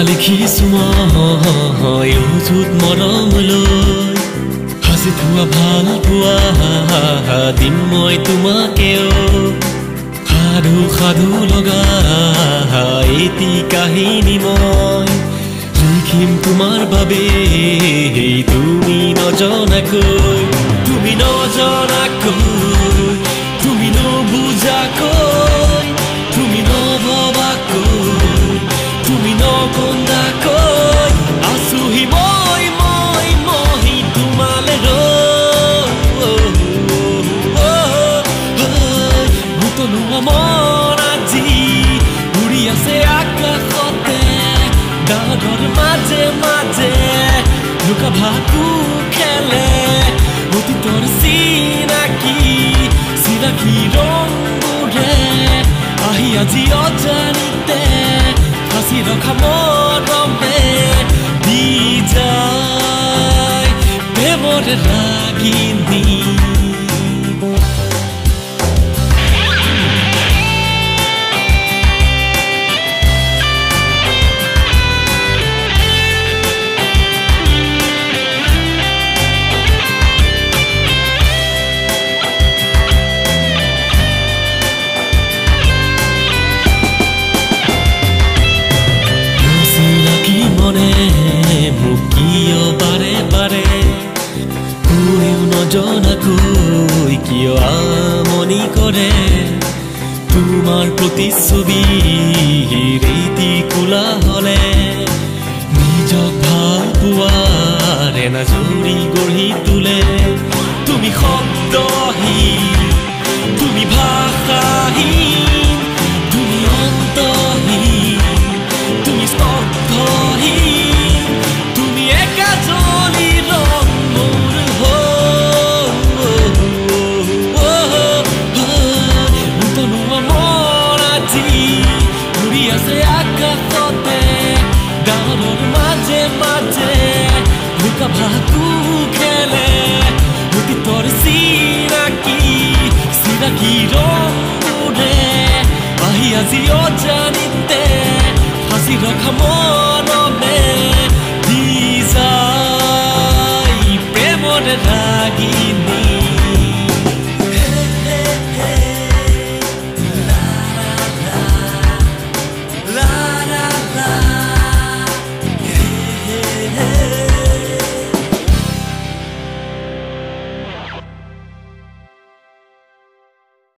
লিখিছো মই অযুত মৰমলৈ হাজি থোৱা ভাল পোৱা দিম মই তোমাকেও সাধু সাধু লগা এটি কাহিনী মই লিখিম তোমাৰ বাবে তুমি নজনাকৈ তুমি নবুজাকৈ তুমি নভবাকৈ তুমি নকন্দাকৈ আছোহি মই তোমালে মুতলোৱা মন আজি উৰি আছে আকাশতে ডাঙৰ মাজে মাজে লুকা ভাকু খেলে অতীতৰ চিনাকি ৰংবোৰে আহি আজি অজানিতে ফাঁচি ৰখা মৰমে দি যায় প্ৰেমৰে ৰাগিনী মুকিয় বাৰে বাৰে কোনেও নজনাকৈ কিয় আমনি কৰে তোমাৰ প্ৰতিচ্ছবি ৰীতি কোলা হলে নিজক ভাল পোৱাৰ এনাজৰি গঢ়ি তোলে তুমি শব্দহীন তুমি ভাষাহীন তুমি অন্তহীন তুমি স্তব্ধহীন ভাকু খেলে অতীতৰ চিনাকি ৰংবোৰে আহি আজি অজানিতে ফাঁচি ৰখা